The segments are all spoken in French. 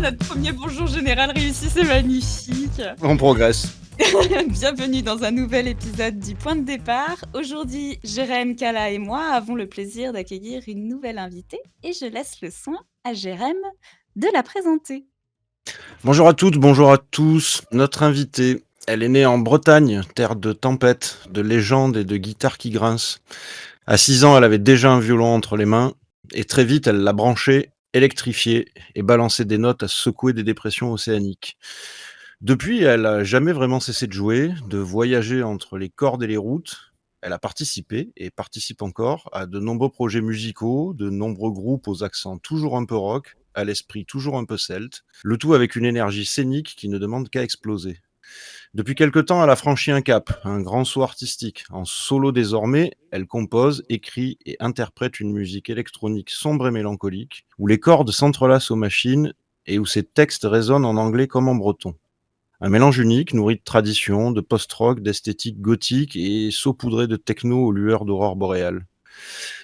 notre premier bonjour général réussi, c'est magnifique. On progresse. Bienvenue dans un nouvel épisode du Point de départ. Aujourd'hui, Jérém, Kala et moi avons le plaisir d'accueillir une nouvelle invitée et je laisse le soin à Jérém de la présenter. Bonjour à toutes, bonjour à tous. Notre invitée, elle est née en Bretagne, terre de tempêtes, de légendes et de guitares qui grincent. À 6 ans, elle avait déjà un violon entre les mains et très vite, elle l'a branché, électrifié et balancé des notes à secouer des dépressions océaniques. Depuis, elle n'a jamais vraiment cessé de jouer, de voyager entre les cordes et les routes. Elle a participé, et participe encore, à de nombreux projets musicaux, de nombreux groupes aux accents toujours un peu rock, à l'esprit toujours un peu celte, le tout avec une énergie scénique qui ne demande qu'à exploser. Depuis quelque temps, elle a franchi un cap, un grand saut artistique. En solo désormais, elle compose, écrit et interprète une musique électronique sombre et mélancolique, où les cordes s'entrelacent aux machines et où ses textes résonnent en anglais comme en breton. Un mélange unique, nourri de tradition, de post-rock, d'esthétique gothique et saupoudré de techno aux lueurs d'aurore boréale.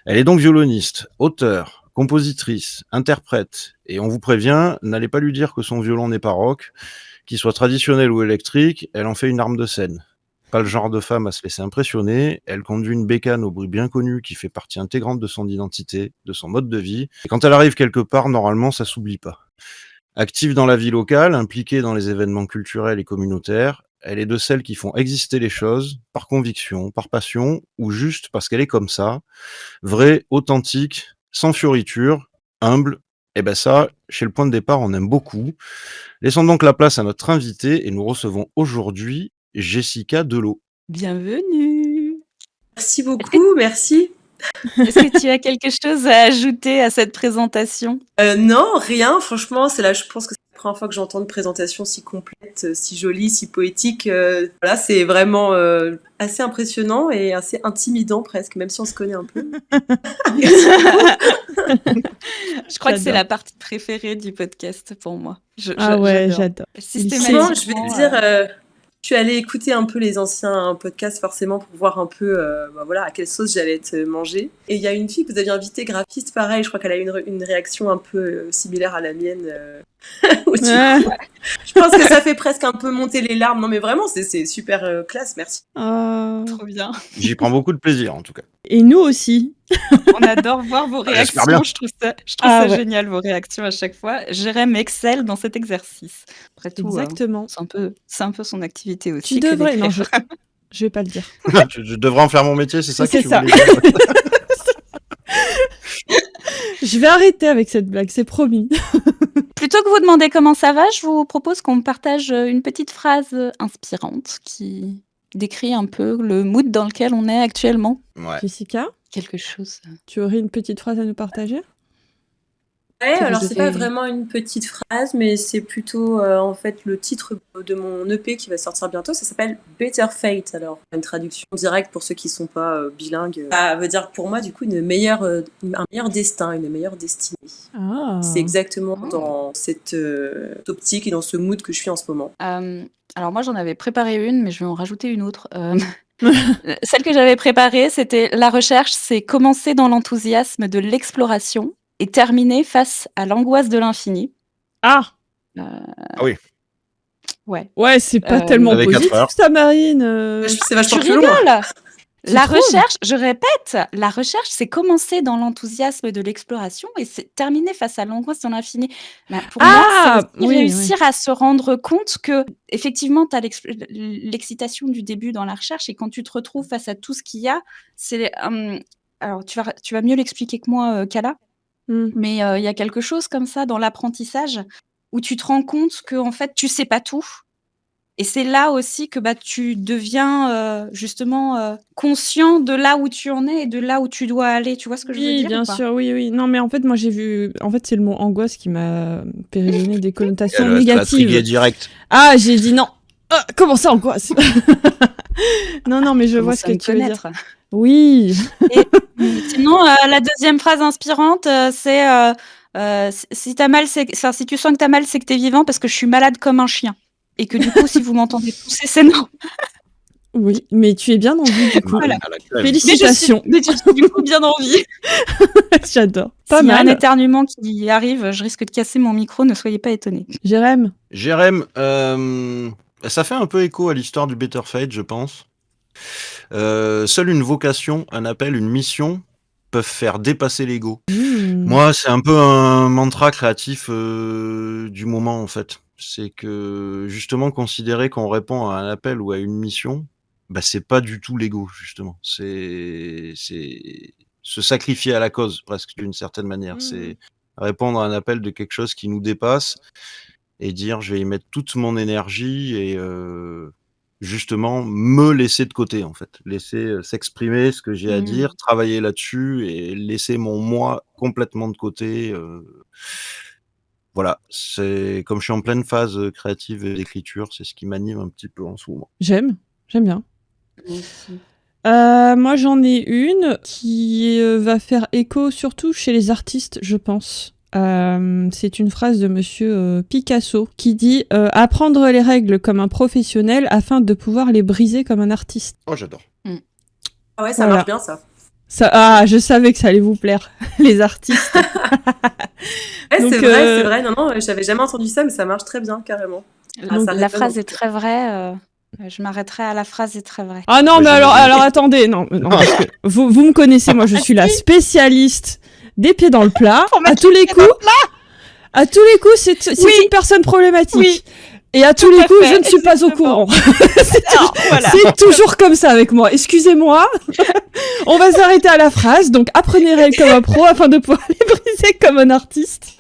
Elle est donc violoniste, auteure, compositrice, interprète, et on vous prévient, n'allez pas lui dire que son violon n'est pas rock, qu'il soit traditionnel ou électrique, elle en fait une arme de scène. Pas le genre de femme à se laisser impressionner, elle conduit une bécane au bruit bien connu qui fait partie intégrante de son identité, de son mode de vie, et quand elle arrive quelque part, normalement, ça s'oublie pas. Active dans la vie locale, impliquée dans les événements culturels et communautaires, elle est de celles qui font exister les choses par conviction, par passion ou juste parce qu'elle est comme ça, vraie, authentique, sans fioriture, humble. Et ben ça, chez le Point de départ, on aime beaucoup. Laissons donc la place à notre invitée et nous recevons aujourd'hui Jessica Delot. Bienvenue. Merci beaucoup, merci. Est-ce que tu as quelque chose à ajouter à cette présentation ? Non, rien, franchement, je pense que c'est la première fois que j'entends une présentation si complète, si jolie, si poétique. Voilà, c'est vraiment assez impressionnant et assez intimidant presque, même si on se connaît un peu. Je crois que c'est la partie préférée du podcast pour moi. J'adore. Systématiquement, je vais te dire, je suis allée écouter un peu les anciens podcasts forcément pour voir un peu à quelle sauce j'allais être mangée. Et il y a une fille que vous aviez invitée, graphiste, pareil, je crois qu'elle a eu une réaction un peu similaire à la mienne. Je pense que ça fait presque un peu monter les larmes. Non mais vraiment, c'est super classe, merci. Trop bien. J'y prends beaucoup de plaisir en tout cas. Et nous aussi. On adore voir vos réactions. Je trouve ça génial, vos réactions à chaque fois. Jérém excelle dans cet exercice. Après tout, exactement. C'est un peu son activité aussi. Tu devrais. Non, je vais pas le dire. Je devrais en faire mon métier, c'est ça que tu ça. voulais dire. Je vais arrêter avec cette blague, c'est promis. Plutôt que vous demander comment ça va, je vous propose qu'on partage une petite phrase inspirante qui décrit un peu le mood dans lequel on est actuellement. Ouais. Jessica, quelque chose. Tu aurais une petite phrase à nous partager ? Ouais, alors c'est pas vraiment une petite phrase, mais c'est plutôt en fait le titre de mon EP qui va sortir bientôt. Ça s'appelle Better Fate. Alors une traduction directe pour ceux qui sont pas bilingues. Ça veut dire pour moi du coup un meilleur destin, une meilleure destinée. C'est exactement dans cette optique et dans ce mood que je suis en ce moment. Alors moi j'en avais préparé une, mais je vais en rajouter une autre. Celle que j'avais préparée, c'était la recherche, c'est commencer dans l'enthousiasme de l'exploration et terminer face à l'angoisse de l'infini. Ah oui. Ouais, c'est pas tellement positif ça, Marine. C'est vachement plus loin. La recherche, je répète, la recherche, c'est commencer dans l'enthousiasme de l'exploration et c'est terminer face à l'angoisse de l'infini. Pour moi, c'est réussir à se rendre compte que, effectivement, tu as l'excitation du début dans la recherche et quand tu te retrouves face à tout ce qu'il y a, c'est... alors, tu vas mieux l'expliquer que moi, Kala, mais il y a quelque chose comme ça dans l'apprentissage où tu te rends compte que, en fait, tu sais pas tout. Et c'est là aussi que tu deviens justement conscient de là où tu en es et de là où tu dois aller. Tu vois ce que je veux dire ? Oui, bien sûr, oui. Non, mais en fait, moi, j'ai vu... En fait, c'est le mot angoisse qui m'a donné des connotations négatives. Direct. Ah, j'ai dit non. Comment ça, angoisse ? Non, mais je vois ce que tu veux dire. Oui. Et, sinon, la deuxième phrase inspirante, c'est si tu sens que t'as mal, c'est que t'es vivant parce que je suis malade comme un chien. Et que du coup, si vous m'entendez tousser, c'est non. Oui, mais tu es bien en vie du coup. Voilà. Félicitations. Mais je suis du coup bien en vie. J'adore. Pas S'il y a un mal. éternuement qui arrive, je risque de casser mon micro, ne soyez pas étonnés. Jérém, ça fait un peu écho à l'histoire du Better Fate, je pense. Seule une vocation, un appel, une mission peuvent faire dépasser l'ego. Moi, c'est un peu un mantra créatif du moment, en fait. C'est que, justement, considérer qu'on répond à un appel ou à une mission, bah, c'est pas du tout l'ego, justement. C'est se sacrifier à la cause, presque, d'une certaine manière. C'est répondre à un appel de quelque chose qui nous dépasse et dire, je vais y mettre toute mon énergie et justement me laisser de côté, en fait. Laisser s'exprimer ce que j'ai à dire, travailler là-dessus et laisser mon moi complètement de côté. Voilà, c'est comme je suis en pleine phase créative et d'écriture, c'est ce qui m'anime un petit peu en ce moment. j'aime bien. Aussi. Moi, j'en ai une qui va faire écho surtout chez les artistes, je pense. C'est une phrase de monsieur Picasso qui dit apprendre les règles comme un professionnel afin de pouvoir les briser comme un artiste. Oh, j'adore. Ah ouais, ça Voilà. marche bien, ça. Je savais que ça allait vous plaire, les artistes. Ouais, Donc, c'est vrai. Non, j'avais jamais entendu ça, mais ça marche très bien, carrément. La phrase est très vraie. Je m'arrêterai à la phrase est très vraie. Ah non, Ouais, mais alors j'imagine. attendez, non, parce que vous me connaissez, moi je suis la spécialiste des pieds dans le plat. À tous les coups, c'est une personne problématique. Oui. Et à tous les coups, je ne suis pas au courant. C'est toujours comme ça avec moi. Excusez-moi. On va s'arrêter à la phrase. Donc, apprenez les règles comme un pro afin de pouvoir les briser comme un artiste.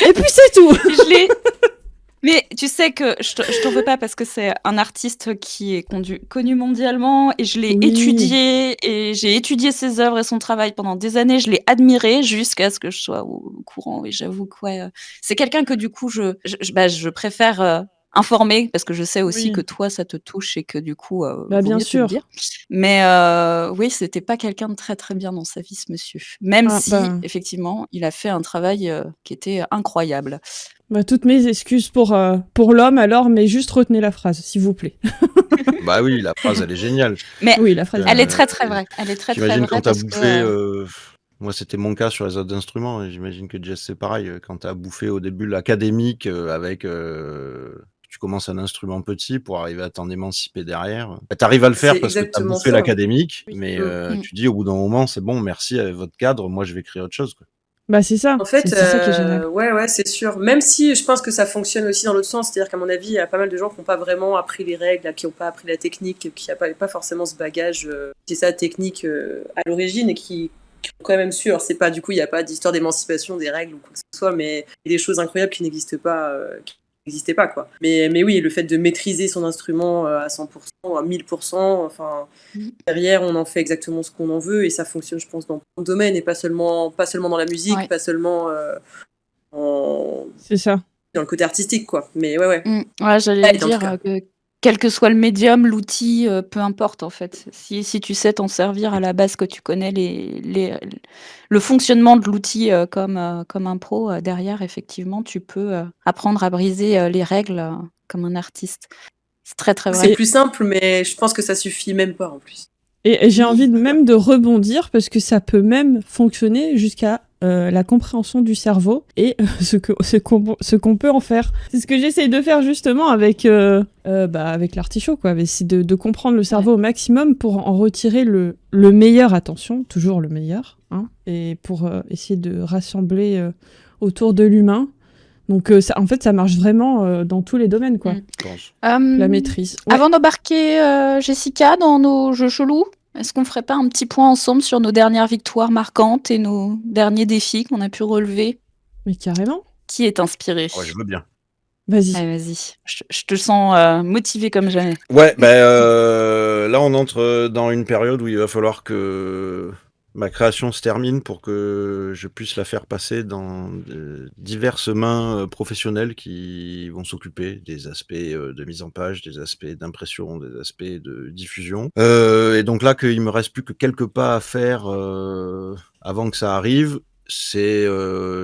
Et puis, c'est tout. Je l'ai. Mais tu sais que je t'en veux pas parce que c'est un artiste qui est connu mondialement et je l'ai étudié et j'ai étudié ses œuvres et son travail pendant des années. Je l'ai admiré jusqu'à ce que je sois au courant. Et j'avoue que c'est quelqu'un que du coup je préfère informer parce que je sais aussi que toi ça te touche et que du coup vaut bien mieux te sûr. le dire. Mais oui, c'était pas quelqu'un de très très bien dans sa vie, ce monsieur. Même si effectivement il a fait un travail qui était incroyable. Toutes mes excuses pour l'homme alors, mais juste retenez la phrase, s'il vous plaît. Bah oui, la phrase, elle est géniale. Mais oui, la phrase. Elle est très très vraie. Elle est très très vraie quand t'as parce bouffé. que Moi, c'était mon cas sur les autres instruments, et j'imagine que Jess, c'est pareil. Quand t'as bouffé au début l'académique avec. Tu commences un instrument petit pour arriver à t'en émanciper derrière. T'arrives à le faire parce que t'as bouffé l'académique, mais tu dis au bout d'un moment, c'est bon, merci avec votre cadre, moi je vais créer autre chose, quoi. Bah c'est ça. En fait, c'est ça qui est génial. Ouais, c'est sûr. Même si je pense que ça fonctionne aussi dans l'autre sens, c'est-à-dire qu'à mon avis, il y a pas mal de gens qui n'ont pas vraiment appris les règles, qui n'ont pas appris la technique, qui n'ont pas forcément ce bagage, c'est ça, technique à l'origine, et qui ont quand même su. Alors c'est pas, du coup, il n'y a pas d'histoire d'émancipation des règles ou quoi que ce soit, mais il y a des choses incroyables qui n'existaient pas, quoi. Mais oui, le fait de maîtriser son instrument à 100%, à 1000%, enfin, derrière, on en fait exactement ce qu'on en veut, et ça fonctionne, je pense, dans plein de domaines, et pas seulement dans la musique, pas seulement c'est ça. Dans le côté artistique, quoi. Mais ouais. Ouais, j'allais dire que quel que soit le médium, l'outil, peu importe en fait. Si tu sais t'en servir à la base, que tu connais le fonctionnement de l'outil comme un pro, derrière, effectivement, tu peux apprendre à briser les règles comme un artiste. C'est très très vrai. C'est plus simple, mais je pense que ça suffit même pas en plus. Et j'ai envie même de rebondir parce que ça peut même fonctionner jusqu'à la compréhension du cerveau et ce qu'on peut en faire. C'est ce que j'essaye de faire justement avec l'artichaut, quoi. C'est de comprendre le cerveau au maximum pour en retirer le meilleur, attention, toujours le meilleur, hein, et pour essayer de rassembler autour de l'humain. Donc en fait, ça marche vraiment dans tous les domaines, quoi. La maîtrise. Ouais. Avant d'embarquer Jessica dans nos jeux chelous, est-ce qu'on ferait pas un petit point ensemble sur nos dernières victoires marquantes et nos derniers défis qu'on a pu relever? Mais carrément. Qui est inspiré? Ouais, je veux bien. Vas-y. Allez, vas-y. Je te sens motivé comme jamais. Ouais, là on entre dans une période où il va falloir que ma création se termine pour que je puisse la faire passer dans diverses mains professionnelles qui vont s'occuper des aspects de mise en page, des aspects d'impression, des aspects de diffusion. Et donc là, qu'il me reste plus que quelques pas à faire avant que ça arrive. C'est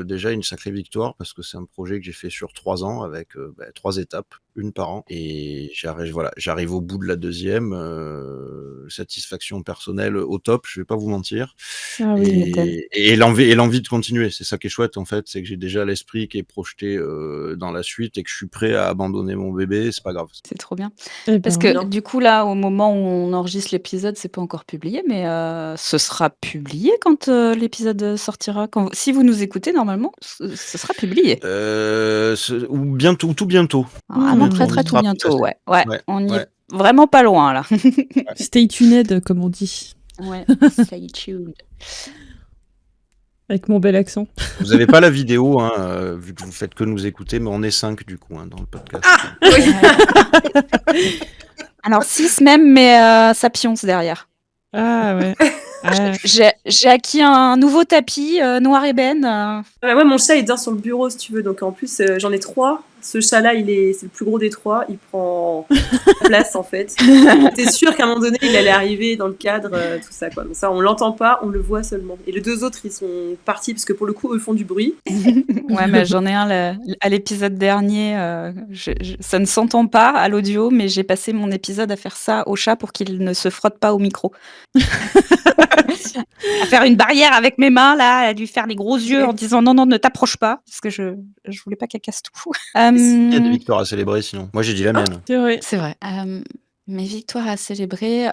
déjà une sacrée victoire parce que c'est un projet que j'ai fait sur 3 ans avec 3 étapes. une par an. Et j'arrive au bout de la deuxième. Satisfaction personnelle au top, je vais pas vous mentir. Ah oui. Et l'envie de continuer. C'est ça qui est chouette, en fait. C'est que j'ai déjà l'esprit qui est projeté dans la suite et que je suis prêt à abandonner mon bébé. C'est pas grave. C'est trop bien. Eh Parce ben, que du coup, là, au moment où on enregistre l'épisode, c'est pas encore publié, mais ce sera publié quand l'épisode sortira. Si vous nous écoutez, normalement, ce sera publié. Ou bientôt, tout bientôt. Vraiment on très y tout sera bientôt, presque. ouais. Ouais, On y ouais. est vraiment pas loin, là. stay tuned, comme on dit, Ouais, stay tuned. avec mon bel accent. Vous avez pas la vidéo, hein, vu que vous faites que nous écouter, mais on est 5 du coup, hein, dans le podcast. Alors 6 même, mais ça pionce derrière. Ah ouais. Ah, J'ai acquis un nouveau tapis noir ébène. Ouais, mon chat il dort sur le bureau si tu veux, donc en plus j'en ai 3. Ce chat-là, c'est le plus gros des 3, il prend la place en fait. T'es sûr qu'à un moment donné il allait arriver dans le cadre, tout ça quoi. Donc ça on l'entend pas, on le voit seulement. Et les 2 autres ils sont partis parce que pour le coup eux font du bruit. Ouais, mais j'en ai un à l'épisode dernier. Ça ne s'entend pas à l'audio, mais j'ai passé mon épisode à faire ça au chat pour qu'il ne se frotte pas au micro. À faire une barrière avec mes mains, là, à lui faire les gros yeux en disant non, ne t'approche pas, parce que je voulais pas qu'elle casse tout. Il y a des victoires à célébrer sinon. Moi j'ai dit la mienne. c'est vrai. C'est vrai. Mes victoires à célébrer,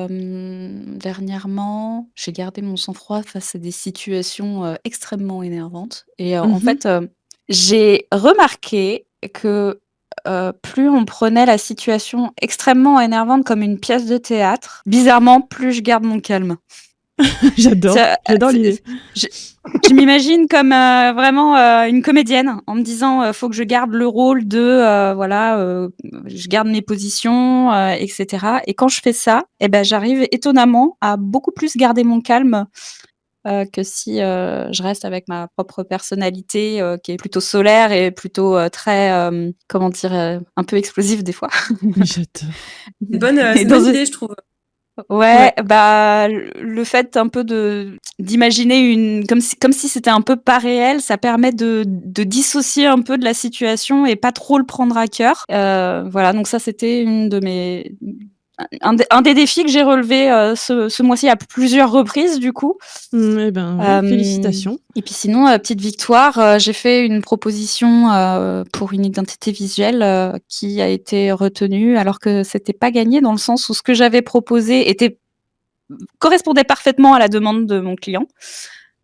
dernièrement, j'ai gardé mon sang-froid face à des situations extrêmement énervantes. Et en fait, j'ai remarqué que plus on prenait la situation extrêmement énervante comme une pièce de théâtre, bizarrement, plus je garde mon calme. J'adore l'idée. Je m'imagine comme vraiment une comédienne en me disant faut que je garde le rôle de je garde mes positions, etc. Et quand je fais ça, j'arrive étonnamment à beaucoup plus garder mon calme que si je reste avec ma propre personnalité qui est plutôt solaire et plutôt très un peu explosive des fois. J'adore. C'est une bonne idée je trouve. Ouais, bah le fait un peu d'imaginer comme si c'était un peu pas réel, ça permet de dissocier un peu de la situation et pas trop le prendre à cœur. Voilà, donc ça c'était un des défis que j'ai relevé ce mois-ci à plusieurs reprises du coup. Eh ben, félicitations. Et puis sinon, petite victoire, j'ai fait une proposition pour une identité visuelle qui a été retenue alors que c'était pas gagné dans le sens où ce que j'avais proposé correspondait parfaitement à la demande de mon client.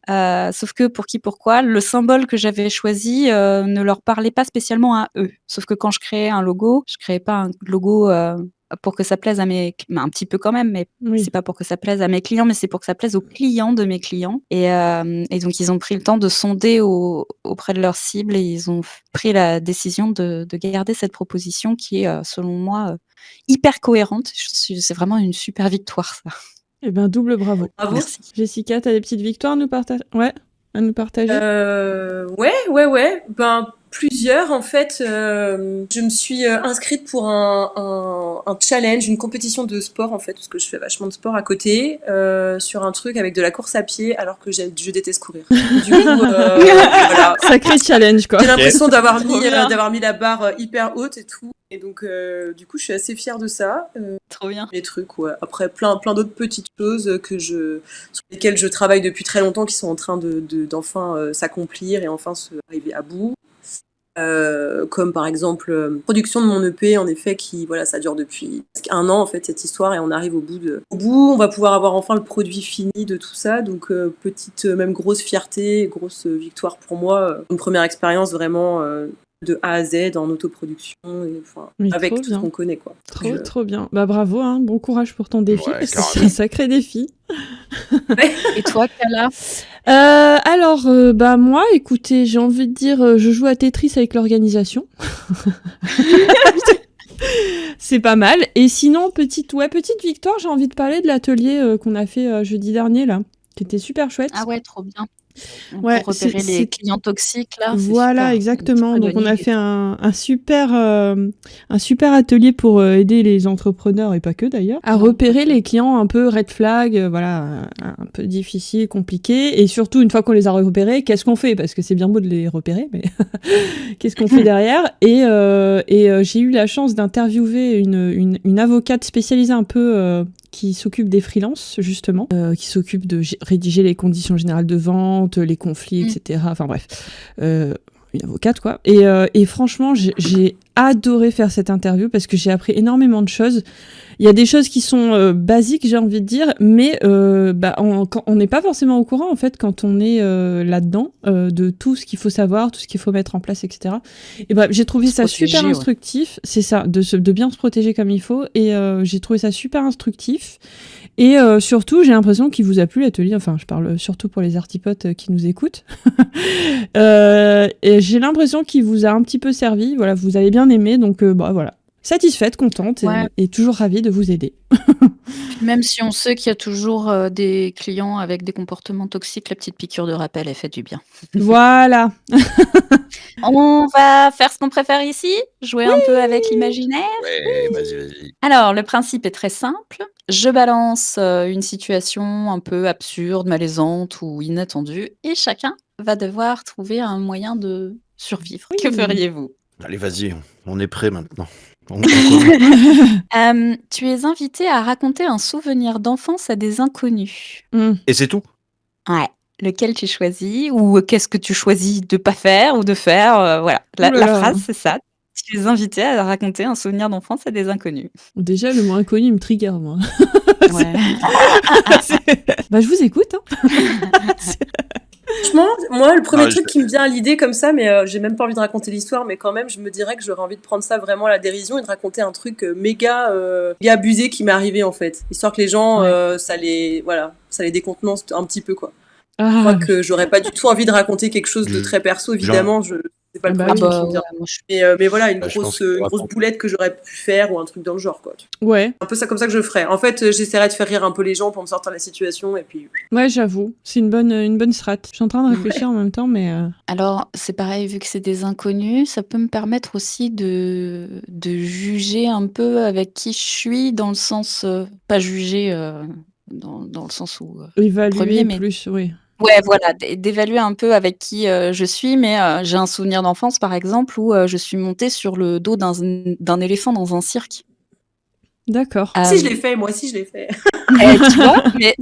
Sauf que pour qui, pourquoi, le symbole que j'avais choisi ne leur parlait pas spécialement à eux. Sauf que quand je créais un logo, je créais pas un logo pour que ça plaise à un petit peu quand même, mais c'est pas pour que ça plaise à mes clients, mais c'est pour que ça plaise aux clients de mes clients. Et donc ils ont pris le temps de sonder auprès de leur cible et ils ont pris la décision de garder cette proposition qui est, selon moi, hyper cohérente. C'est vraiment une super victoire, ça. Eh ben, double bravo. Bravo. Merci. Jessica, t'as des petites victoires à nous partager? Ouais, à nous partager? Ouais. Ben, plusieurs, en fait. Je me suis inscrite pour un challenge, une compétition de sport, en fait, parce que je fais vachement de sport à côté, sur un truc avec de la course à pied, alors que je déteste courir. Du coup, voilà. Sacré challenge, quoi. J'ai l'impression d'avoir mis la barre hyper haute et tout. Et donc, du coup, je suis assez fière de ça. Trop bien. Les trucs, ouais. Après, plein d'autres petites choses sur lesquelles je travaille depuis très longtemps, qui sont en train d'enfin s'accomplir et enfin arriver à bout. Comme par exemple, production de mon EP, en effet, ça dure depuis presque 1 an, en fait, cette histoire, et on arrive au bout, on va pouvoir avoir enfin le produit fini de tout ça. Donc, petite, même grosse fierté, grosse victoire pour moi. Une première expérience vraiment de A à Z en autoproduction avec tout ce qu'on connaît quoi. Trop bien. Bah bravo, hein. Bon courage pour ton défi parce que c'est un sacré défi. Et toi, Kala? Alors moi, écoutez, j'ai envie de dire, je joue à Tetris avec l'organisation. C'est pas mal. Et sinon, petite victoire, j'ai envie de parler de l'atelier qu'on a fait jeudi dernier là, qui était super chouette. Ah ouais, trop bien. Pour repérer les clients toxiques, là. Voilà, super, exactement. Donc, on a fait un super atelier pour aider les entrepreneurs, et pas que d'ailleurs, à repérer les clients un peu red flag, voilà, un peu difficiles, compliqués. Et surtout, une fois qu'on les a repérés, qu'est-ce qu'on fait? Parce que c'est bien beau de les repérer, mais qu'est-ce qu'on fait derrière? Et j'ai eu la chance d'interviewer une avocate spécialisée un peu... qui s'occupe des freelances, justement, qui s'occupe de rédiger les conditions générales de vente, les conflits, etc. Enfin bref, une avocate, quoi. Et franchement, j'ai adoré faire cette interview parce que j'ai appris énormément de choses. Il y a des choses qui sont basiques, j'ai envie de dire, mais on n'est pas forcément au courant, en fait, quand on est là-dedans, de tout ce qu'il faut savoir, tout ce qu'il faut mettre en place, etc. Et bref, j'ai trouvé ça super instructif. C'est ça, de bien se protéger comme il faut. Et j'ai trouvé ça super instructif. Et surtout, j'ai l'impression qu'il vous a plu l'atelier. Enfin, je parle surtout pour les artipotes qui nous écoutent. Et j'ai l'impression qu'il vous a un petit peu servi. Voilà, vous avez bien aimé. Donc, voilà. Satisfaite, contente et toujours ravie de vous aider. Même si on sait qu'il y a toujours des clients avec des comportements toxiques, la petite piqûre de rappel, elle fait du bien. Voilà. On va faire ce qu'on préfère ici, jouer un peu avec l'imaginaire. Ouais, vas-y. Alors, le principe est très simple. Je balance une situation un peu absurde, malaisante ou inattendue, et chacun va devoir trouver un moyen de survivre. Que feriez-vous? Allez, vas-y, on est prêt maintenant. Tu es invité à raconter un souvenir d'enfance à des inconnus. Et c'est tout? Ouais. Lequel tu choisis ou qu'est-ce que tu choisis de pas faire ou de faire, voilà. La phrase, c'est ça. Tu es invité à raconter un souvenir d'enfance à des inconnus. Déjà, le mot inconnu me trigger, moi. Ouais. Je vous écoute. Hein. Franchement, moi, le premier truc qui me vient à l'idée comme ça, mais j'ai même pas envie de raconter l'histoire, mais quand même, je me dirais que j'aurais envie de prendre ça vraiment à la dérision et de raconter un truc méga abusé qui m'est arrivé, en fait. Histoire que les gens, ça les décontenance un petit peu, quoi. Je crois que j'aurais pas du tout envie de raconter quelque chose de très perso, évidemment. C'est pas le premier truc qui me vient. Mais voilà, une grosse boulette que j'aurais pu faire ou un truc dans le genre, quoi. Ouais. Un peu ça comme ça que je ferais. En fait, j'essaierais de faire rire un peu les gens pour me sortir de la situation et puis. Ouais, j'avoue, c'est une bonne strat. Je suis en train de réfléchir en même temps, mais. Alors, c'est pareil, vu que c'est des inconnus, ça peut me permettre aussi de juger un peu avec qui je suis, dans le sens pas juger dans le sens où évaluer plus, oui. Ouais, voilà, d'évaluer un peu avec qui je suis, mais j'ai un souvenir d'enfance, par exemple, où je suis montée sur le dos d'un éléphant dans un cirque. D'accord. Si je l'ai fait, moi aussi je l'ai fait. Tu vois, mais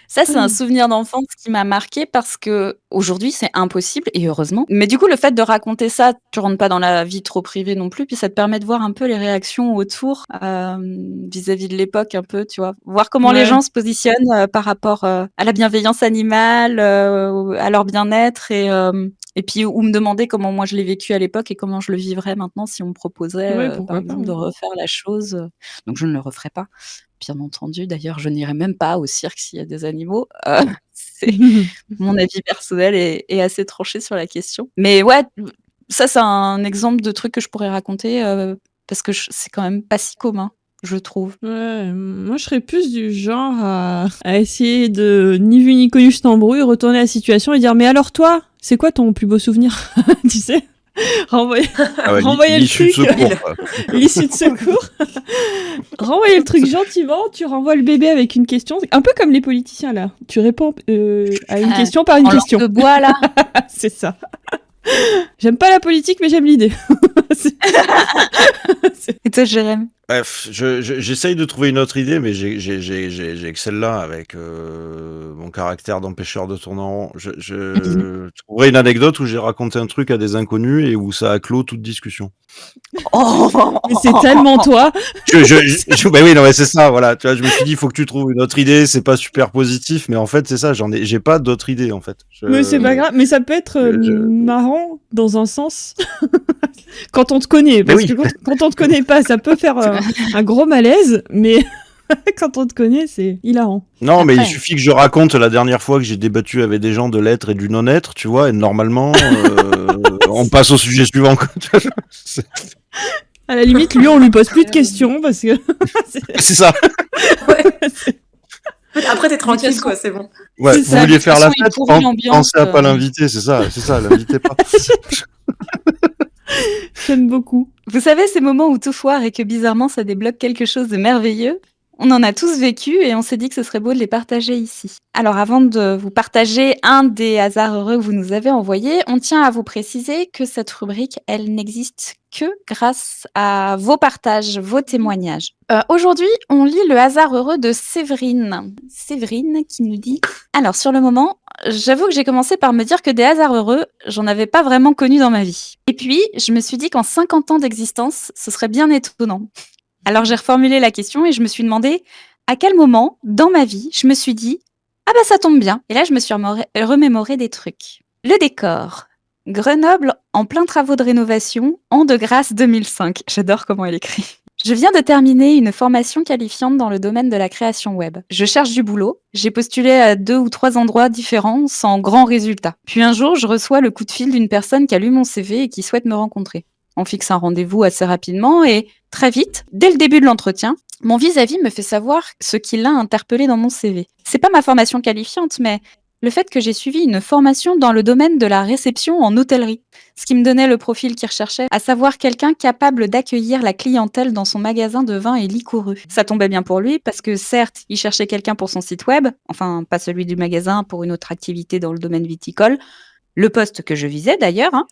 ça, c'est un souvenir d'enfance qui m'a marquée parce que aujourd'hui, c'est impossible et heureusement. Mais du coup, le fait de raconter ça, tu rentres pas dans la vie trop privée non plus, puis ça te permet de voir un peu les réactions autour vis-à-vis de l'époque, un peu, tu vois, voir comment les gens se positionnent par rapport à la bienveillance animale, à leur bien-être et puis ou me demander comment moi je l'ai vécu à l'époque et comment je le vivrais maintenant si on me proposait par exemple de refaire la chose. Donc je ne le referai pas. Bien entendu, d'ailleurs, je n'irai même pas au cirque s'il y a des animaux. C'est mon avis personnel est assez tranché sur la question. Mais ouais, ça, c'est un exemple de truc que je pourrais raconter parce que c'est quand même pas si commun, je trouve. Ouais, moi, je serais plus du genre à essayer de ni vu ni connu, je t'embrouille, retourner à la situation et dire « Mais alors toi, c'est quoi ton plus beau souvenir ?» Tu sais, renvoyer le truc. L'issue de secours. Renvoyer le truc gentiment, tu renvoies le bébé avec une question. Un peu comme les politiciens, là. Tu réponds à une question par une question. En langue de bois, là. C'est ça. J'aime pas la politique, mais j'aime l'idée. Et toi, Jérém? Bref, j'essaye de trouver une autre idée, mais j'ai que celle-là avec mon caractère d'empêcheur de tourner en rond. Je trouverai une anecdote où j'ai raconté un truc à des inconnus et où ça a clos toute discussion. Mais c'est tellement toi. Bah oui, non, mais c'est ça, voilà. Tu vois, je me suis dit, il faut que tu trouves une autre idée. C'est pas super positif, mais en fait, c'est ça. J'ai pas d'autre idée, en fait. Mais c'est pas grave. Mais ça peut être marrant dans un sens. Quand on te connaît, parce que quand on te connaît pas, ça peut faire un gros malaise, mais quand on te connaît, c'est hilarant. Non, mais il suffit que je raconte la dernière fois que j'ai débattu avec des gens de l'être et du non-être, tu vois, et normalement, on passe au sujet suivant. À la limite, lui, on lui pose plus de questions parce que. C'est ça. Après, t'es tranquille, quoi, c'est bon. Ouais, C'est vous ça, de vouliez toute faire la façon, il fête, pourrit l'ambiance, pensez à pas l'inviter, c'est ça, l'invitez pas. J'aime beaucoup. Vous savez, ces moments où tout foire et que bizarrement ça débloque quelque chose de merveilleux? On en a tous vécu et on s'est dit que ce serait beau de les partager ici. Alors avant de vous partager un des hasards heureux que vous nous avez envoyés, on tient à vous préciser que cette rubrique, elle n'existe que grâce à vos partages, vos témoignages. Aujourd'hui, on lit le hasard heureux de Séverine. Séverine qui nous dit « Alors sur le moment, j'avoue que j'ai commencé par me dire que des hasards heureux, j'en avais pas vraiment connu dans ma vie. Et puis, je me suis dit qu'en 50 ans d'existence, ce serait bien étonnant. Alors j'ai reformulé la question et je me suis demandé à quel moment, dans ma vie, je me suis dit « Ah bah ça tombe bien ». Et là, je me suis remémoré des trucs. Le décor. Grenoble en plein travaux de rénovation, an de grâce 2005. J'adore comment elle écrit. Je viens de terminer une formation qualifiante dans le domaine de la création web. Je cherche du boulot. J'ai postulé à 2 ou 3 endroits différents sans grand résultat. Puis un jour, je reçois le coup de fil d'une personne qui a lu mon CV et qui souhaite me rencontrer. On fixe un rendez-vous assez rapidement et très vite, dès le début de l'entretien, mon vis-à-vis me fait savoir ce qui l'a interpellé dans mon CV. C'est pas ma formation qualifiante, mais le fait que j'ai suivi une formation dans le domaine de la réception en hôtellerie, ce qui me donnait le profil qu'il recherchait, à savoir quelqu'un capable d'accueillir la clientèle dans son magasin de vin et liquoreux. Ça tombait bien pour lui parce que certes, il cherchait quelqu'un pour son site web, enfin pas celui du magasin, pour une autre activité dans le domaine viticole, le poste que je visais d'ailleurs,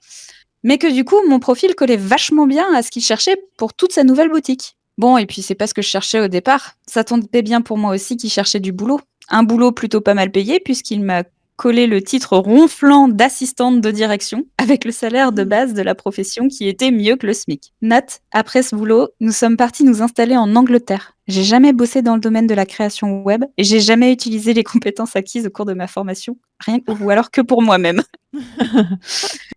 mais que du coup, mon profil collait vachement bien à ce qu'il cherchait pour toute sa nouvelle boutique. Bon, et puis c'est pas ce que je cherchais au départ. Ça tombait bien pour moi aussi qu'il cherchait du boulot. Un boulot plutôt pas mal payé puisqu'il m'a collé le titre ronflant d'assistante de direction avec le salaire de base de la profession qui était mieux que le SMIC. Note, après ce boulot, nous sommes partis nous installer en Angleterre. J'ai jamais bossé dans le domaine de la création web et j'ai jamais utilisé les compétences acquises au cours de ma formation, rien ou alors que pour moi-même.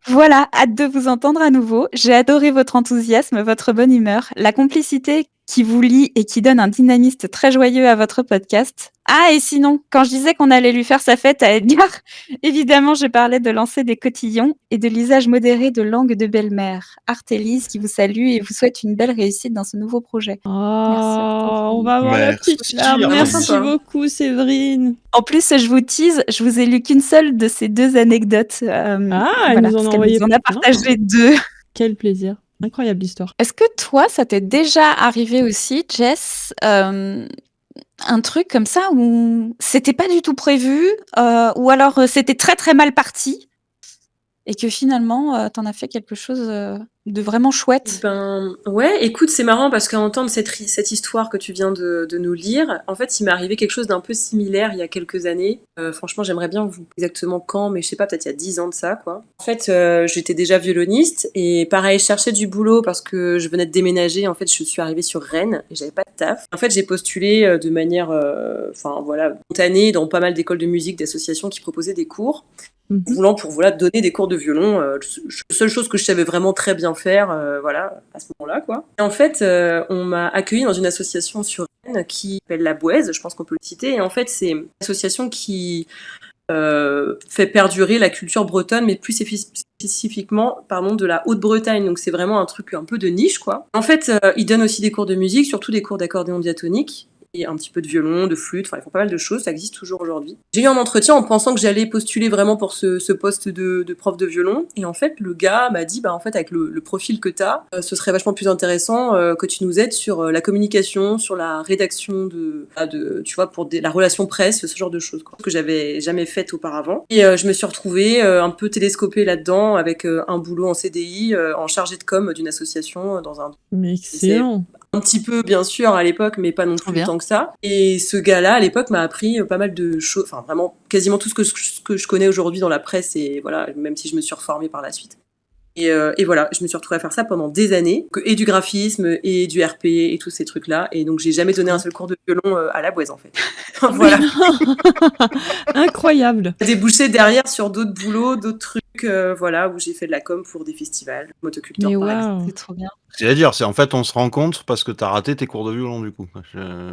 Voilà, hâte de vous entendre à nouveau. J'ai adoré votre enthousiasme, votre bonne humeur, la complicité qui vous lie et qui donne un dynamisme très joyeux à votre podcast. Ah, et sinon, quand je disais qu'on allait lui faire sa fête à Edgar, évidemment, je parlais de lancer des cotillons et de l'usage modéré de langue de belle-mère. Artélise qui vous salue et vous souhaite une belle réussite dans ce nouveau projet. Oh, Merci, on va avoir la petite Merci, larme. vraiment Merci sympa. beaucoup, Séverine. En plus, je vous tease, je vous ai lu qu'une seule de ces 2 anecdotes. Elle Voilà, nous en parce a qu'elle envoyé nous en a plein. partagé 2. Quel plaisir. Incroyable histoire. Est-ce que toi, ça t'est déjà arrivé aussi, Jess, un truc comme ça où c'était pas du tout prévu, ou alors, c'était très, très mal parti et que finalement, tu en as fait quelque chose, de vraiment chouette? Ben ouais, écoute, c'est marrant parce qu'à entendre cette histoire que tu viens de nous lire, en fait, il m'est arrivé quelque chose d'un peu similaire il y a quelques années. Franchement, j'aimerais bien vous exactement quand, mais je sais pas, peut-être il y a 10 ans de ça, quoi. En fait, j'étais déjà violoniste et pareil, je cherchais du boulot parce que je venais de déménager. En fait, je suis arrivée sur Rennes et j'avais pas de taf. En fait, j'ai postulé de manière, enfin voilà, spontanée dans pas mal d'écoles de musique, d'associations qui proposaient des cours. Voulant pour voilà donner des cours de violon, la seule chose que je savais vraiment très bien faire, voilà, à ce moment-là, quoi. Et en fait, on m'a accueilli dans une association sur Rennes qui s'appelle La Bouèze, je pense qu'on peut le citer. Et en fait, c'est une association qui fait perdurer la culture bretonne, mais plus spécifiquement, pardon, de la Haute-Bretagne. Donc c'est vraiment un truc un peu de niche, quoi. En fait, ils donnent aussi des cours de musique, surtout des cours d'accordéon diatonique. Et un petit peu de violon, de flûte, enfin ils font pas mal de choses, ça existe toujours aujourd'hui. J'ai eu un entretien en pensant que j'allais postuler vraiment pour ce poste de prof de violon, et en fait le gars m'a dit bah en fait avec le profil que t'as, ce serait vachement plus intéressant que tu nous aides sur la communication, sur la rédaction de tu vois, pour la relation presse, ce genre de choses, quoi, que j'avais jamais fait auparavant. Et je me suis retrouvée un peu télescopée là-dedans avec un boulot en CDI en chargée de com d'une association dans un... Mais excellent. Un petit peu, bien sûr, à l'époque, mais pas non plus tant que ça. Et ce gars-là, à l'époque, m'a appris pas mal de choses, enfin vraiment quasiment tout ce que je connais aujourd'hui dans la presse, et voilà, même si je me suis reformée par la suite. Et voilà, je me suis retrouvée à faire ça pendant des années, et du graphisme, et du RP, et tous ces trucs-là. Et donc, j'ai jamais donné un seul cours de violon à la Bouèze, en fait. Voilà. Incroyable. Débouché derrière sur d'autres boulots, d'autres trucs, voilà, où j'ai fait de la com pour des festivals, motoculteurs, Mais par exemple. waouh. C'est trop bien. C'est-à-dire, c'est en fait, on se rencontre parce que t'as raté tes cours de violon, du coup.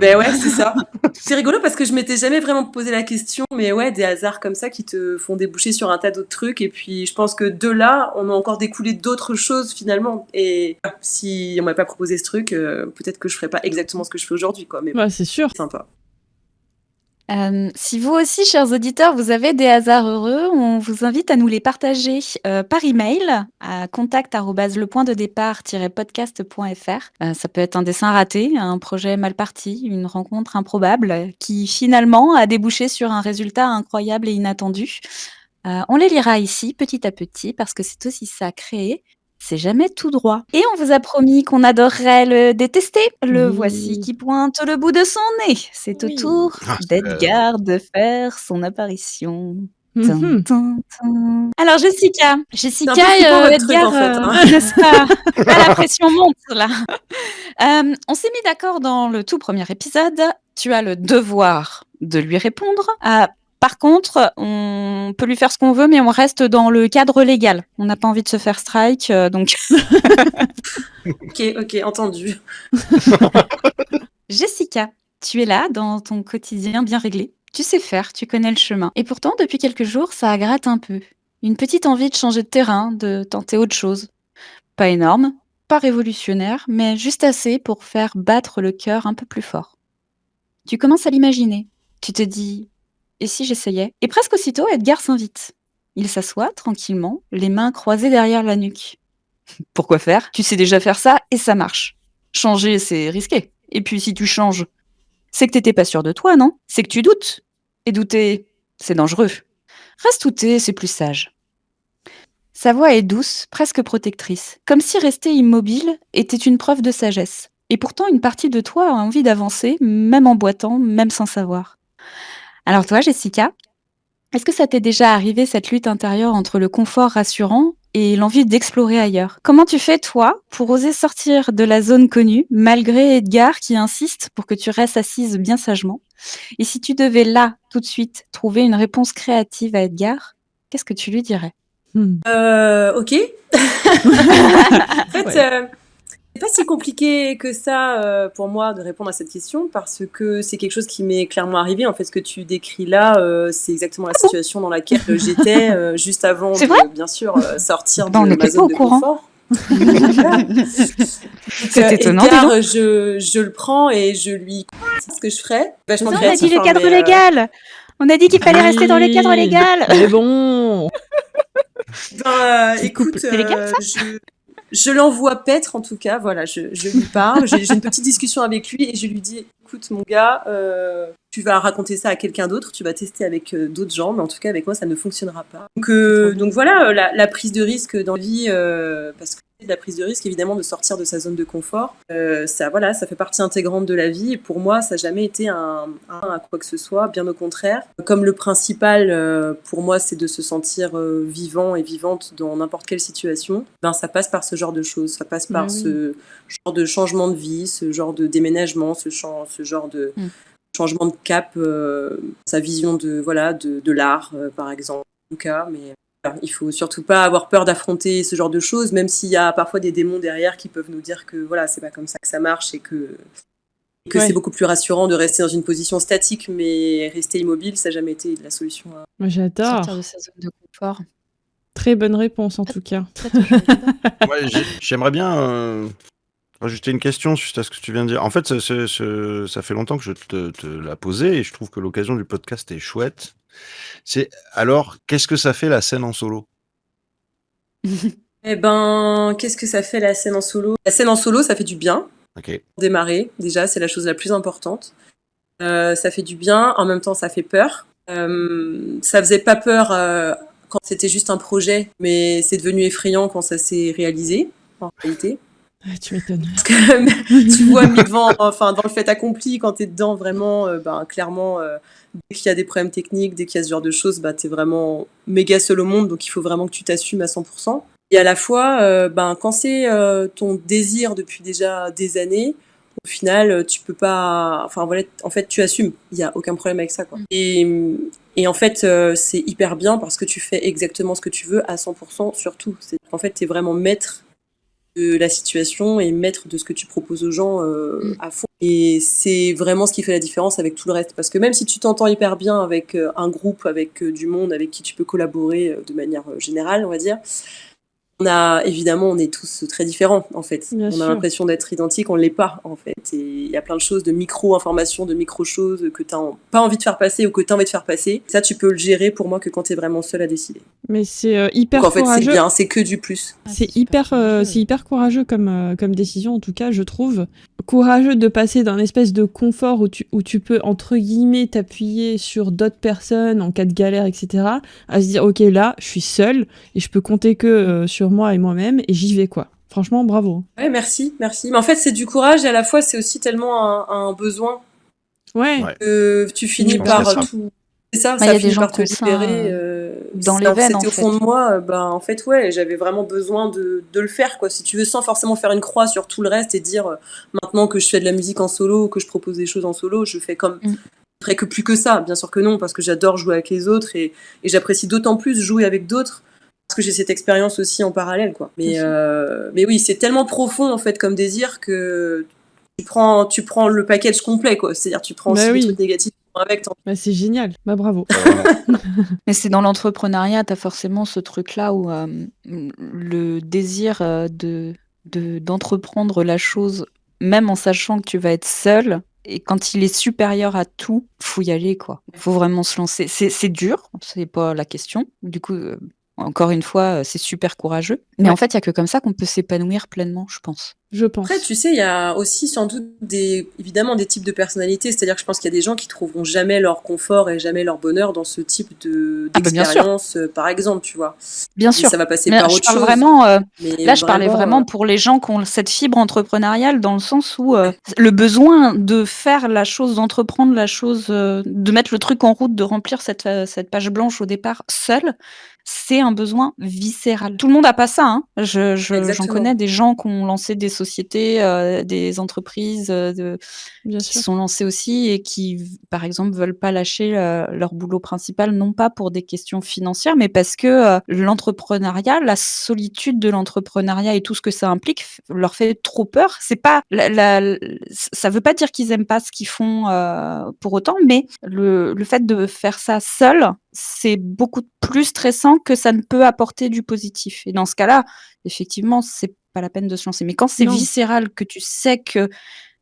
Ben ouais, c'est ça. C'est rigolo parce que je m'étais jamais vraiment posé la question, mais ouais, des hasards comme ça qui te font déboucher sur un tas d'autres trucs. Et puis, je pense que de là, on a encore découlé d'autres choses finalement. Et si on m'avait pas proposé ce truc, peut-être que je ferais pas exactement ce que je fais aujourd'hui, quoi. Mais Bah, c'est sûr. sympa. Si vous aussi, chers auditeurs, vous avez des hasards heureux, on vous invite à nous les partager par email à contact@lepointdedépart-podcast.fr. Ça peut être un dessin raté, un projet mal parti, une rencontre improbable qui finalement a débouché sur un résultat incroyable et inattendu. On les lira ici petit à petit parce que c'est aussi ça, créer. C'est jamais tout droit. Et on vous a promis qu'on adorerait le détester. Le voici qui pointe le bout de son nez. C'est au tour d'Edgar de faire son apparition. Tin, tin, tin. Alors Jessica et Edgar, n'est-ce pas? La pression monte là. On s'est mis d'accord dans le tout premier épisode. Tu as le devoir de lui répondre. Par contre, on peut lui faire ce qu'on veut, mais on reste dans le cadre légal. On n'a pas envie de se faire strike, donc. Ok, entendu. Jessica, tu es là dans ton quotidien bien réglé. Tu sais faire, tu connais le chemin. Et pourtant, depuis quelques jours, ça gratte un peu. Une petite envie de changer de terrain, de tenter autre chose. Pas énorme, pas révolutionnaire, mais juste assez pour faire battre le cœur un peu plus fort. Tu commences à l'imaginer. Tu te dis... Et si j'essayais? Et presque aussitôt, Edgar s'invite. Il s'assoit tranquillement, les mains croisées derrière la nuque. Pourquoi faire? Tu sais déjà faire ça et ça marche. Changer, c'est risqué. Et puis si tu changes, c'est que t'étais pas sûr de toi, non? C'est que tu doutes. Et douter, c'est dangereux. Reste douter, c'est plus sage. Sa voix est douce, presque protectrice, comme si rester immobile était une preuve de sagesse. Et pourtant, une partie de toi a envie d'avancer, même en boitant, même sans savoir. Alors toi, Jessica, est-ce que ça t'est déjà arrivé cette lutte intérieure entre le confort rassurant et l'envie d'explorer ailleurs? Comment tu fais, toi, pour oser sortir de la zone connue, malgré Edgar qui insiste pour que tu restes assise bien sagement? Et si tu devais là, tout de suite, trouver une réponse créative à Edgar, qu'est-ce que tu lui dirais? Ok. En fait, c'est pas si compliqué que ça pour moi de répondre à cette question parce que c'est quelque chose qui m'est clairement arrivé. En fait, ce que tu décris là, c'est exactement la situation dans laquelle j'étais juste avant de, bien sûr, sortir de ma zone de confort. C'est étonnant. Edgar, je le prends et je lui dis ce que je ferais. Vachement on a dit le cadre légal. On a dit qu'il fallait rester dans le cadre légal. Mais bon. Écoute, je l'envoie paître en tout cas, voilà, je lui parle, j'ai une petite discussion avec lui et je lui dis, écoute mon gars, tu vas raconter ça à quelqu'un d'autre, tu vas tester avec d'autres gens, mais en tout cas avec moi ça ne fonctionnera pas. Donc voilà, la prise de risque dans la vie, parce que c'est de la prise de risque évidemment de sortir de sa zone de confort, ça fait partie intégrante de la vie et pour moi ça n'a jamais été un à quoi que ce soit, bien au contraire. Comme le principal pour moi c'est de se sentir vivant et vivante dans n'importe quelle situation, ça passe par ce genre de choses, ça passe par ce genre de changement de vie, ce genre de déménagement, ce genre de changement de cap, sa vision de l'art par exemple en tout cas, mais il faut surtout pas avoir peur d'affronter ce genre de choses, même s'il y a parfois des démons derrière qui peuvent nous dire que voilà, c'est pas comme ça que ça marche et que c'est beaucoup plus rassurant de rester dans une position statique, mais rester immobile, ça n'a jamais été la solution à J'adore. Sortir de sa zone de confort. Très bonne réponse en tout cas. Ouais, j'aimerais bien rajouter une question suite à ce que tu viens de dire. En fait, ça fait longtemps que je te la posais et je trouve que l'occasion du podcast est chouette. Alors, qu'est-ce que ça fait la scène en solo? qu'est-ce que ça fait la scène en solo? La scène en solo, ça fait du bien. Ok. Démarrer, déjà, c'est la chose la plus importante. Ça fait du bien, en même temps, ça fait peur. Ça faisait pas peur quand c'était juste un projet, mais c'est devenu effrayant quand ça s'est réalisé, en réalité. Tu m'étonnes. Parce que tu vois mis devant, dans le fait accompli, quand t'es dedans vraiment, clairement, dès qu'il y a des problèmes techniques, dès qu'il y a ce genre de choses, t'es vraiment méga seul au monde, donc il faut vraiment que tu t'assumes à 100%. Et à la fois, quand c'est ton désir depuis déjà des années, au final, tu peux pas... en fait, tu assumes. Il n'y a aucun problème avec ça, quoi. Et en fait, c'est hyper bien parce que tu fais exactement ce que tu veux à 100% surtout. En fait, tu es vraiment maître de la situation et maître de ce que tu proposes aux gens à fond. Et c'est vraiment ce qui fait la différence avec tout le reste. Parce que même si tu t'entends hyper bien avec un groupe, avec du monde avec qui tu peux collaborer de manière générale, on va dire, évidemment, on est tous très différents, en fait. Bien On sûr. a l'impression d'être identiques, on ne l'est pas, en fait. Et il y a plein de choses, de micro-informations, de micro-choses que tu n'as pas envie de faire passer ou que tu as envie de faire passer. Ça, tu peux le gérer pour moi que quand tu es vraiment seul à décider. Mais c'est hyper Donc, en fait, c'est courageux. bien, c'est que du plus. C'est hyper courageux comme décision, en tout cas, je trouve. Courageux de passer d'un espèce de confort où tu peux, entre guillemets, t'appuyer sur d'autres personnes en cas de galère, etc., à se dire, ok, là, je suis seule et je peux compter que sur moi et moi-même et j'y vais, quoi. Franchement, bravo. Ouais, merci. Mais en fait, c'est du courage et à la fois, c'est aussi tellement un besoin Ouais. que tu finis par tout. C'est ça, ça finit par te libérer. dans les veines, en c'était fait. au fond de moi, en fait, ouais, j'avais vraiment besoin de le faire, quoi. Si tu veux, sans forcément faire une croix sur tout le reste et dire, maintenant que je fais de la musique en solo, que je propose des choses en solo, je fais comme... Je ferais que plus que ça, bien sûr que non, parce que j'adore jouer avec les autres et j'apprécie d'autant plus jouer avec d'autres parce que j'ai cette expérience aussi en parallèle, quoi. Mais oui, c'est tellement profond, en fait, comme désir que tu prends le package complet, quoi. C'est-à-dire, tu prends aussi les trucs négatifs avec. C'est génial. Bravo. Mais c'est dans l'entrepreneuriat, tu as forcément ce truc-là où le désir d'entreprendre la chose, même en sachant que tu vas être seul, et quand il est supérieur à tout, faut y aller, quoi. Faut vraiment se lancer. C'est dur, c'est pas la question. Du coup, encore une fois, c'est super courageux. Mais en fait, il y a que comme ça qu'on peut s'épanouir pleinement, je pense. Je pense. Après, tu sais, il y a aussi sans doute évidemment des types de personnalités. C'est-à-dire que je pense qu'il y a des gens qui trouveront jamais leur confort et jamais leur bonheur dans ce type d'expérience, par exemple, tu vois. Bien sûr. Ça va passer par autre chose. Vraiment, là, je parlais vraiment pour les gens qui ont cette fibre entrepreneuriale, dans le sens où le besoin de faire la chose, d'entreprendre la chose, de mettre le truc en route, de remplir cette page blanche au départ seul, c'est un besoin viscéral. Tout le monde n'a pas ça, hein. J'en connais des gens qui ont lancé des sociétés, des entreprises qui sont lancées aussi et qui, par exemple, veulent pas lâcher leur boulot principal, non pas pour des questions financières, mais parce que l'entrepreneuriat, la solitude de l'entrepreneuriat et tout ce que ça implique leur fait trop peur. C'est pas ça veut pas dire qu'ils aiment pas ce qu'ils font pour autant, mais le fait de faire ça seul, c'est beaucoup plus stressant que ça ne peut apporter du positif. Et dans ce cas-là, effectivement, c'est pas la peine de se lancer. Mais quand c'est viscéral, que tu sais que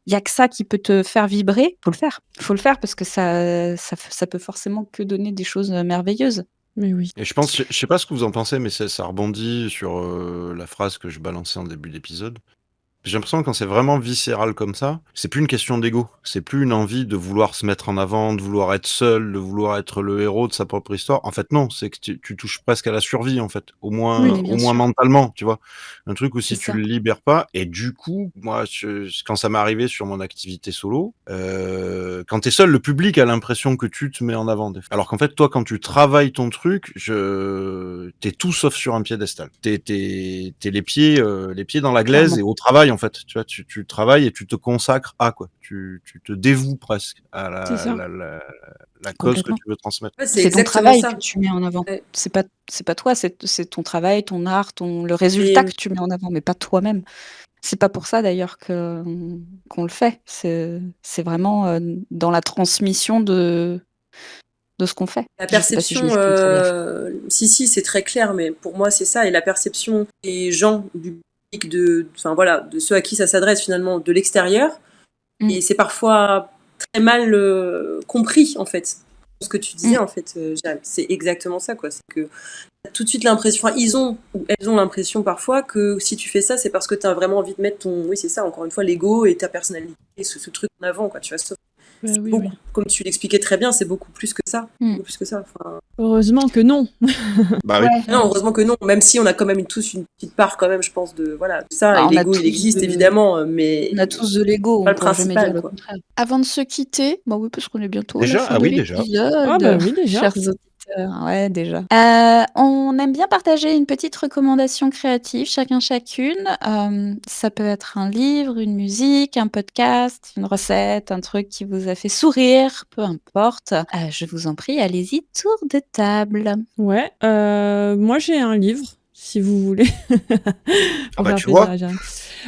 il y a que ça qui peut te faire vibrer, faut le faire. Faut le faire parce que ça peut forcément que donner des choses merveilleuses. Mais oui. Et je pense, je sais pas ce que vous en pensez, mais ça rebondit sur la phrase que je balançais en début d'épisode. J'ai l'impression que quand c'est vraiment viscéral comme ça, c'est plus une question d'ego. C'est plus une envie de vouloir se mettre en avant, de vouloir être seul, de vouloir être le héros de sa propre histoire. En fait, non, c'est que tu touches presque à la survie, en fait. Au moins mentalement, tu vois. Un truc où si tu le libères pas, et du coup, moi, quand ça m'est arrivé sur mon activité solo, quand t'es seul, le public a l'impression que tu te mets en avant. Alors qu'en fait, toi, quand tu travailles ton truc, t'es tout sauf sur un piédestal. T'es les pieds dans la glaise et au travail, en fait, tu vois, tu travailles et tu te consacres à quoi, tu te dévoues presque à la cause que tu veux transmettre. Ouais, c'est ton travail que tu mets en avant. Ouais. C'est pas toi, c'est ton travail, ton art, le résultat que tu mets en avant, mais pas toi-même. C'est pas pour ça d'ailleurs qu'on le fait. C'est vraiment dans la transmission de ce qu'on fait. La perception, si, c'est très clair, mais pour moi c'est ça, et la perception des gens du de ceux à qui ça s'adresse finalement de l'extérieur, et c'est parfois très mal compris en fait. Ce que tu disais en fait, c'est exactement ça, quoi. C'est que t'as tout de suite l'impression, elles ont l'impression parfois que si tu fais ça, c'est parce que t'as vraiment envie de mettre encore une fois, l'ego et ta personnalité, ce truc en avant, quoi. Tu vois, comme tu l'expliquais très bien, c'est beaucoup plus que ça. Beaucoup plus que ça. Enfin... Heureusement que non. Bah oui. Non, heureusement que non. Même si on a quand même tous une petite part, quand même, je pense, de ça. Et l'ego, il existe évidemment, mais on a tous de l'ego. Pas le principal, quoi. Avant de se quitter, oui, parce qu'on est bientôt déjà. À la fin de l'épisode. Chers auditeurs. Ouais, déjà. On aime bien partager une petite recommandation créative, chacune. Ça peut être un livre, une musique, un podcast, une recette, un truc qui vous a fait sourire, peu importe. Je vous en prie, allez-y, tour de table. Ouais, moi j'ai un livre, si vous voulez. Tu vois.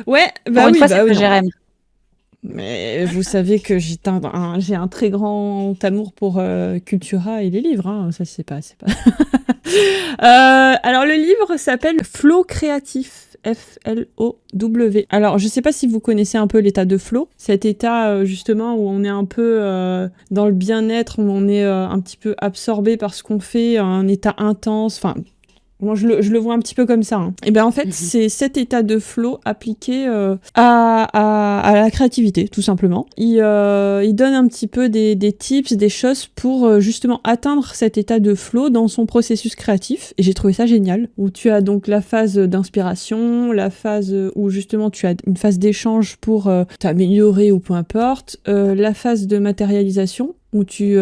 Ouais, Pour une fois, c'est pas Jérém. Mais vous savez que j'ai un très grand amour pour Cultura et les livres, hein. Ça c'est pas. Alors le livre s'appelle Flow créatif. F-L-O-W. Alors, je sais pas si vous connaissez un peu l'état de flow, cet état justement où on est un peu dans le bien-être, où on est un petit peu absorbé par ce qu'on fait, un état intense, enfin... Moi, je le vois un petit peu comme ça. Hein. Et bien, en fait, c'est cet état de flow appliqué à la créativité, tout simplement. Il donne un petit peu des tips, des choses pour justement atteindre cet état de flow dans son processus créatif. Et j'ai trouvé ça génial. Où tu as donc la phase d'inspiration, la phase où justement tu as une phase d'échange pour t'améliorer ou peu importe, la phase de matérialisation, où tu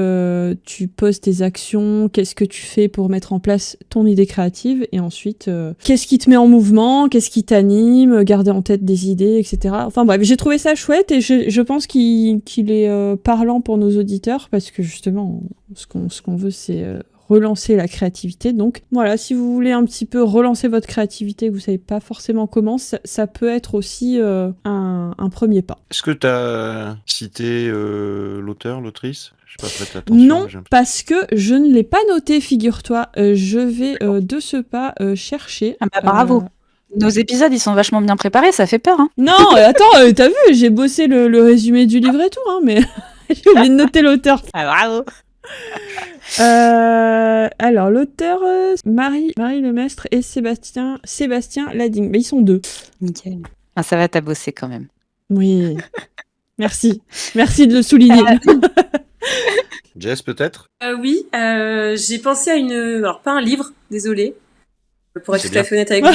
poses tes actions, qu'est-ce que tu fais pour mettre en place ton idée créative, et ensuite, qu'est-ce qui te met en mouvement, qu'est-ce qui t'anime, garder en tête des idées, etc. Enfin bref, j'ai trouvé ça chouette, et je pense qu'il est parlant pour nos auditeurs, parce que justement, ce qu'on veut, c'est relancer la créativité. Donc voilà, si vous voulez un petit peu relancer votre créativité, que vous savez pas forcément comment, ça peut être aussi un premier pas. Est-ce que tu as cité l'auteur, l'autrice? Je sais pas prêté attention. Non, parce que je ne l'ai pas noté, figure-toi. Je vais de ce pas chercher. Ah bah bravo. Nos épisodes, ils sont vachement bien préparés, ça fait peur. Hein. Non, attends, t'as vu, j'ai bossé le résumé du livre et tout, hein, mais j'ai oublié de noter l'auteur. Ah bravo. Alors, l'auteur, Marie Lemestre et Sébastien Lading. Mais ils sont deux. Nickel. Ah, ça va, t'as bossé quand même. Oui. Merci de le souligner. Jess, peut-être? Oui, j'ai pensé à alors pas un livre, désolé. Pour être tout à fait honnête avec vous,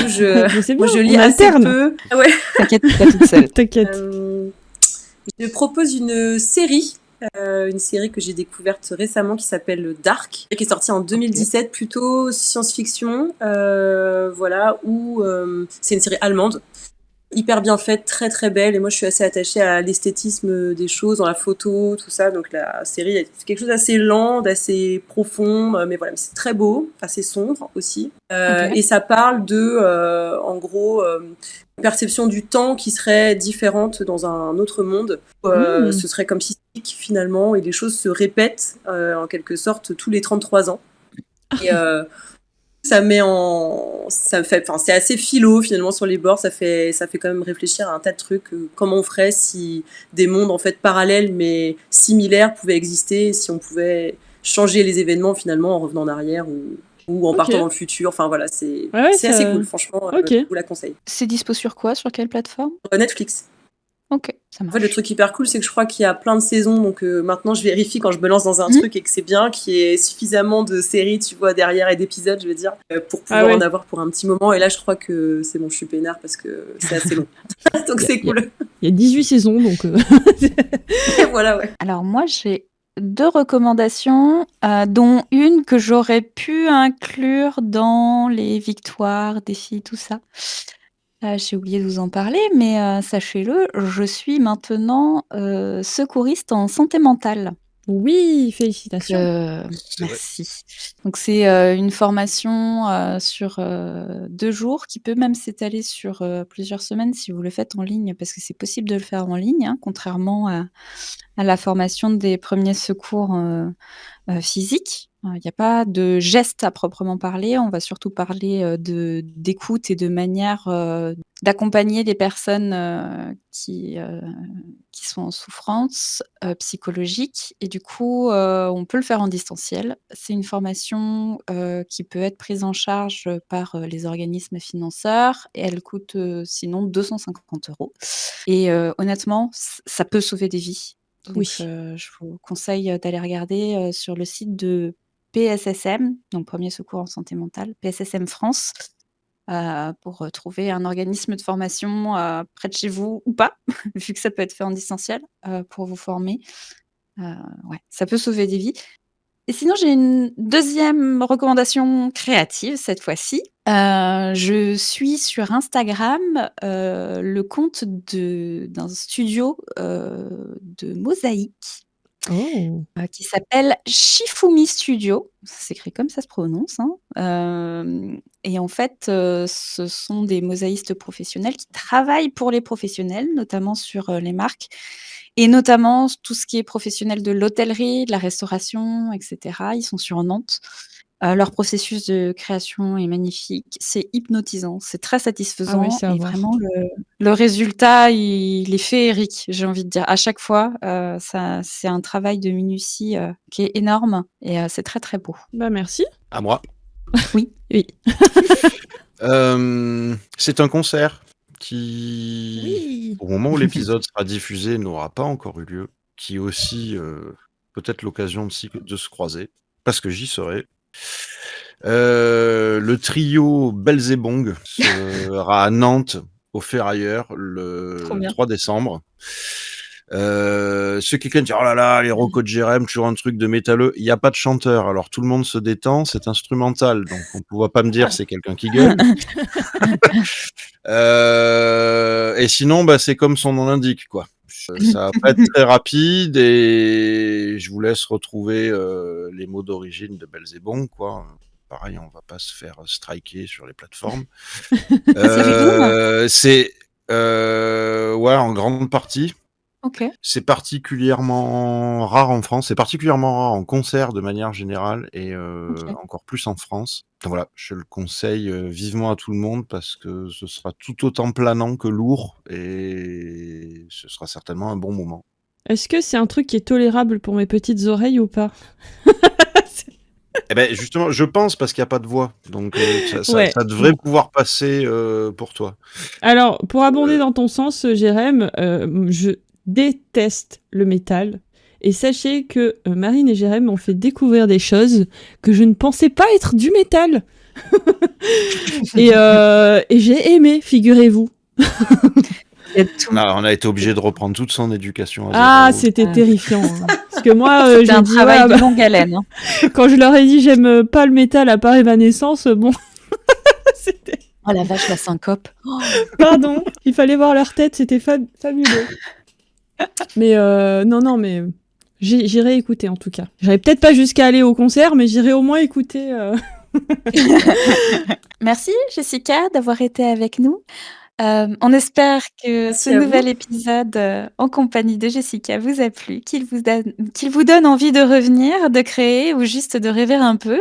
moi je lis assez peu. Ouais. T'inquiète, t'es pas toute seule. T'inquiète. Je propose une série que j'ai découverte récemment qui s'appelle Dark, qui est sortie en 2017, plutôt science-fiction, voilà, où c'est une série allemande, hyper bien faite, très très belle, et moi je suis assez attachée à l'esthétisme des choses, dans la photo, tout ça, donc la série c'est quelque chose d'assez lent, d'assez profond, mais voilà, mais c'est très beau, assez sombre aussi, et ça parle de, en gros, une perception du temps qui serait différente dans un autre monde, ce serait comme si finalement, et les choses se répètent en quelque sorte tous les 33 ans, et c'est assez philo finalement sur les bords, ça fait quand même réfléchir à un tas de trucs, comment on ferait si des mondes en fait parallèles mais similaires pouvaient exister, si on pouvait changer les événements finalement en revenant en arrière ou en partant dans le futur, enfin voilà, c'est assez cool, franchement, je vous la conseille. C'est dispo sur quoi? Sur quelle plateforme? Netflix. Ok, ça marche. En fait, le truc hyper cool, c'est que je crois qu'il y a plein de saisons, donc maintenant je vérifie quand je me lance dans un truc et que c'est bien, qu'il y ait suffisamment de séries, tu vois, derrière et d'épisodes, je veux dire, pour pouvoir en avoir pour un petit moment. Et là, je crois que c'est bon, je suis peinard parce que c'est assez long. Donc c'est cool. Il y a 18 saisons, donc... Et voilà, ouais. Alors moi, j'ai 2 recommandations, dont une que j'aurais pu inclure dans les victoires, défis, tout ça. J'ai oublié de vous en parler, mais sachez-le, je suis maintenant secouriste en santé mentale. Oui, félicitations. Merci. Donc c'est une formation sur 2 jours qui peut même s'étaler sur plusieurs semaines si vous le faites en ligne, parce que c'est possible de le faire en ligne, hein, contrairement à la formation des premiers secours physiques. Il n'y a pas de gestes à proprement parler. On va surtout parler d'écoute et de manière d'accompagner les personnes qui sont en souffrance psychologique. Et du coup, on peut le faire en distanciel. C'est une formation qui peut être prise en charge par les organismes financeurs. Et elle coûte sinon 250 €. Et honnêtement, ça peut sauver des vies. Donc, je vous conseille d'aller regarder sur le site de PSSM, donc Premier Secours en Santé Mentale, PSSM France, pour trouver un organisme de formation près de chez vous ou pas, vu que ça peut être fait en distanciel, pour vous former. Ouais, ça peut sauver des vies. Et sinon, j'ai une deuxième recommandation créative cette fois-ci. Je suis sur Instagram le compte d'un studio de mosaïque qui s'appelle Shifumi Studio. Ça s'écrit comme ça se prononce, hein. Et en fait, ce sont des mosaïstes professionnels qui travaillent pour les professionnels, notamment sur, les marques et notamment tout ce qui est professionnel de l'hôtellerie, de la restauration et cetera. Ils sont sur Nantes. Leur processus de création est magnifique, c'est hypnotisant, c'est très Ah oui, satisfaisant c'est à et voir. vraiment le résultat, il est féerique, j'ai envie de dire. À chaque fois, ça c'est un travail de minutie, qui est énorme et c'est très, très beau. Bah, merci. À moi. Oui. Oui. C'est un concert qui, Oui. au moment où l'épisode sera diffusé, n'aura pas encore eu lieu, qui est aussi peut-être l'occasion de se croiser, parce que j'y serai. Le trio Belzebong sera à Nantes, au Ferrailleur, Trop le bien. 3 décembre. Ceux qui craignent, oh là là, les Rocco de Jérém, toujours un truc de métalleux. Il n'y a pas de chanteur, alors tout le monde se détend, c'est instrumental, donc on ne va pas me dire c'est quelqu'un qui gueule. Et sinon, bah, c'est comme son nom l'indique, quoi. Ça va pas être très rapide et je vous laisse retrouver les mots d'origine de Belzebong, quoi. Pareil, on va pas se faire striker sur les plateformes. C'est ouais, en grande partie. OK. C'est particulièrement rare en France, c'est particulièrement rare en concert de manière générale et OK. encore plus en France. Voilà, je le conseille vivement à tout le monde parce que ce sera tout autant planant que lourd et ce sera certainement un bon moment. Est-ce que c'est un truc qui est tolérable pour mes petites oreilles ou pas? Eh ben justement, je pense parce qu'il n'y a pas de voix, donc Ouais, ça devrait bon. pouvoir passer pour toi. Alors, pour abonder dans ton sens, Jérém, je déteste le métal. Et sachez que Marine et Jérém m'ont fait découvrir des choses que je ne pensais pas être du métal. et j'ai aimé, figurez-vous. Non, on a été obligé de reprendre toute son éducation à Ah, zéro. c'était terrifiant. Hein. Parce que moi, C'était j'ai un dit, travail ouais, de longue haleine, hein. quand je leur ai dit j'aime pas le métal à part Evanescence, bon, c'était... Oh la vache, la syncope. Pardon, il fallait voir leur tête, c'était fabuleux. Mais non, mais j'irai écouter en tout cas. J'irai peut-être pas jusqu'à aller au concert, mais j'irai au moins écouter. Merci Jessica d'avoir été avec nous. On espère que Merci ce à vous. nouvel épisode en compagnie de Jessica vous a plu, qu'il vous donne envie de revenir, de créer ou juste de rêver un peu.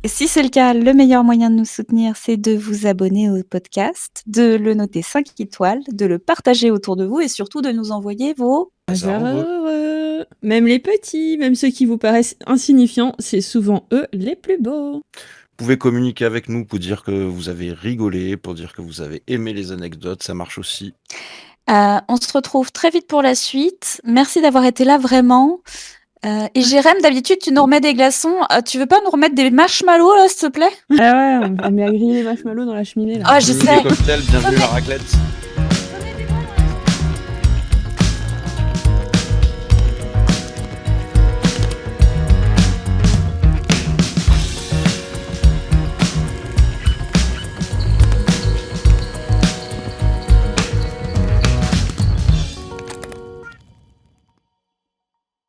Et si c'est le cas, le meilleur moyen de nous soutenir, c'est de vous abonner au podcast, de le noter 5 étoiles, de le partager autour de vous et surtout de nous envoyer vos... Ça rend heureux. Même les petits, même ceux qui vous paraissent insignifiants, c'est souvent eux les plus beaux. Vous pouvez communiquer avec nous pour dire que vous avez rigolé, pour dire que vous avez aimé les anecdotes, ça marche aussi. On se retrouve très vite pour la suite. Merci d'avoir été là vraiment. Et Jérém, d'habitude, tu nous remets des glaçons. Tu veux pas nous remettre des marshmallows, là, s'il te plaît? Ah ouais, on met à griller les marshmallows dans la cheminée là. Ah, je sais. Cocktail, bienvenue la raclette.